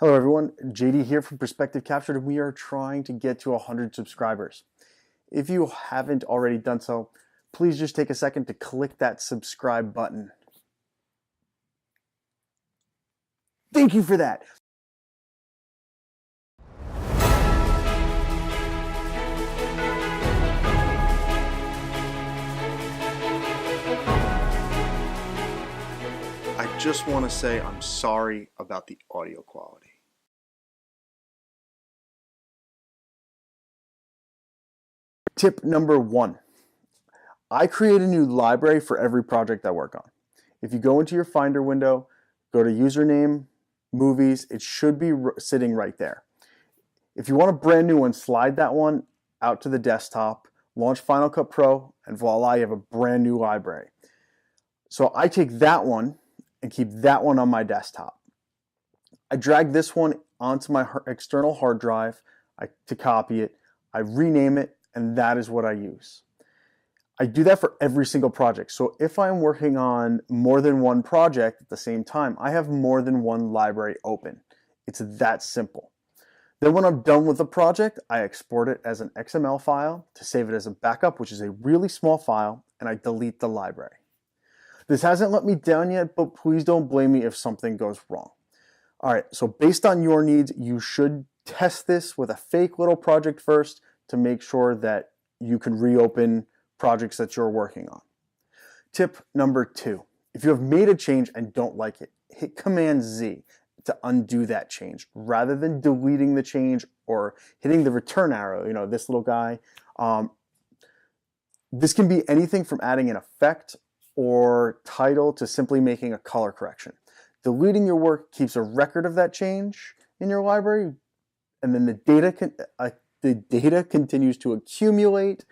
Hello everyone, JD here from PerspectiveCaptured, and we are trying to get to 100 subscribers. If you haven't already done so, please just take a second to click that subscribe button. Thank you for that. I just want to say I'm sorry about the audio quality. Tip number 1. I create a new library for every project I work on. If you go into your Finder window, go to username, movies, it should be sitting right there. If you want a brand new one, slide that one out to the desktop, launch Final Cut Pro, and voila, you have a brand new library. So I take that one and keep that one on my desktop. I drag this one onto my external hard drive to copy it. I rename it, and that is what I use. I do that for every single project. So if I'm working on more than one project at the same time, I have more than one library open. It's that simple. Then when I'm done with the project, I export it as an XML file to save it as a backup, which is a really small file, and I delete the library. This hasn't let me down yet, but please don't blame me if something goes wrong. All right, so based on your needs, you should test this with a fake little project first to make sure that you can reopen projects that you're working on. Tip number 2, if you have made a change and don't like it, hit Command Z to undo that change rather than deleting the change or hitting the return arrow, this little guy. This can be anything from adding an effect or title to simply making a color correction. Deleting your work keeps a record of that change in your library, and then the data continues to accumulate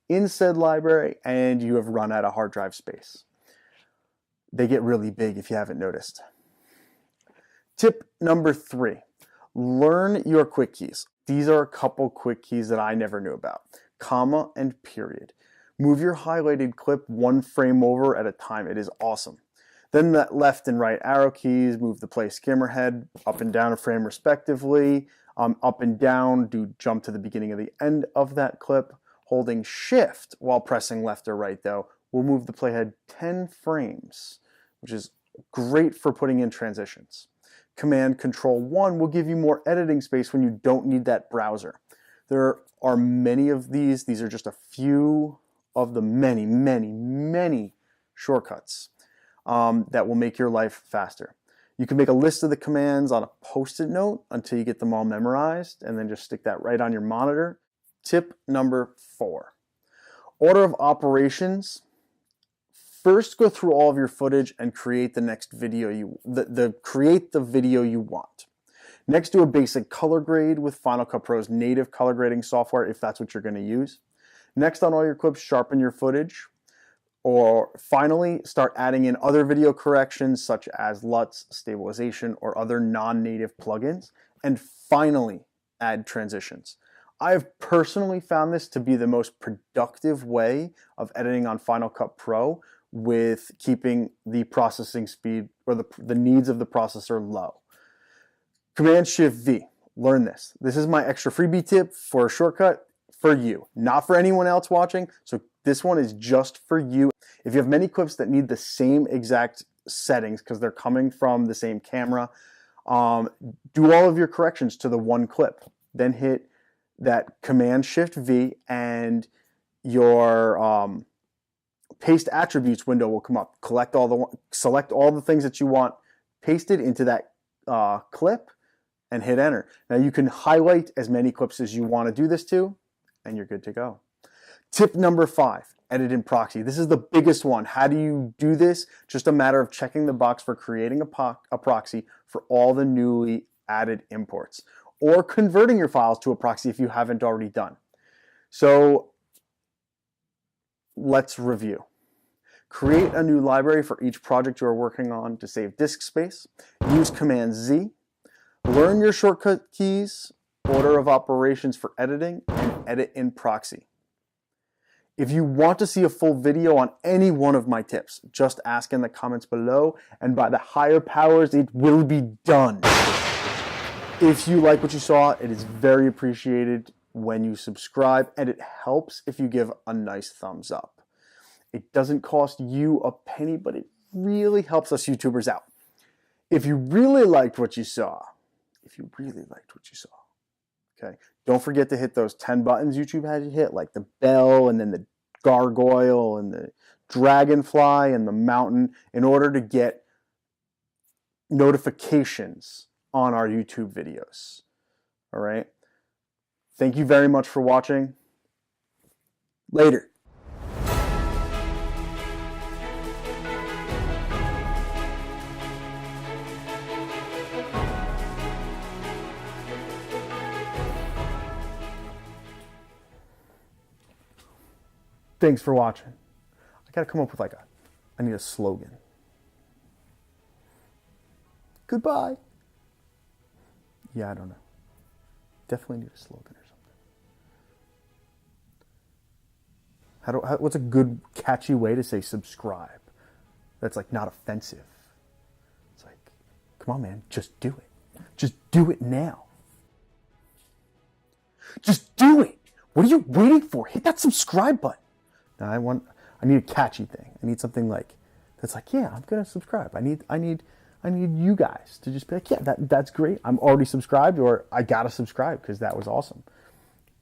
in said library, and you have run out of hard drive space. They get really big if you haven't noticed. Tip number 3, learn your quick keys. These are a couple quick keys that I never knew about. Comma and period. Move your highlighted clip one frame over at a time. It is awesome. Then the left and right arrow keys, move the play skimmer head up and down a frame respectively. Up and down, jump to the beginning of the end of that clip. Holding shift while pressing left or right though will move the playhead 10 frames, which is great for putting in transitions. Command Control 1 will give you more editing space when you don't need that browser. There are many of these. These are just a few of the many shortcuts that will make your life faster. You can make a list of the commands on a post-it note until you get them all memorized, and then just stick that right on your monitor. Tip number 4, order of operations. First, go through all of your footage and create the next video create the video you want. Next, do a basic color grade with Final Cut Pro's native color grading software if that's what you're going to use. Next, on all your clips, sharpen your footage. Or finally, start adding in other video corrections such as LUTs, stabilization, or other non-native plugins. And finally, add transitions. I have personally found this to be the most productive way of editing on Final Cut Pro with keeping the processing speed or the needs of the processor low. Command-Shift-V, learn this. This is my extra freebie tip for a shortcut for you, not for anyone else watching. So this one is just for you. If you have many clips that need the same exact settings because they're coming from the same camera, do all of your corrections to the one clip. Then hit that Command-Shift-V and your paste attributes window will come up. Select all the things that you want pasted into that clip and hit enter. Now you can highlight as many clips as you want to do this to, and you're good to go. Tip number 5, edit in proxy. This is the biggest one. How do you do this? Just a matter of checking the box for creating a proxy for all the newly added imports, or converting your files to a proxy if you haven't already done. So let's review. Create a new library for each project you are working on to save disk space. Use Command Z. Learn your shortcut keys, order of operations for editing, and edit in proxy. If you want to see a full video on any one of my tips, just ask in the comments below, and by the higher powers, it will be done. If you like what you saw, it is very appreciated when you subscribe, and it helps if you give a nice thumbs up. It doesn't cost you a penny, but it really helps us YouTubers out. If you really liked what you saw, okay, don't forget to hit those 10 buttons YouTube had you hit, like the bell and then the gargoyle and the dragonfly and the mountain, in order to get notifications on our YouTube videos. All right. Thank you very much for watching. Later. Thanks for watching. I gotta come up with I need a slogan. Goodbye. Yeah, I don't know. Definitely need a slogan or something. What's a good, catchy way to say subscribe? That's not offensive. It's come on, man, just do it. Just do it now. Just do it. What are you waiting for? Hit that subscribe button. Now I need a catchy thing. I need something that's yeah, I'm gonna subscribe. I need you guys to just be yeah, that's great. I'm already subscribed, or I gotta subscribe because that was awesome.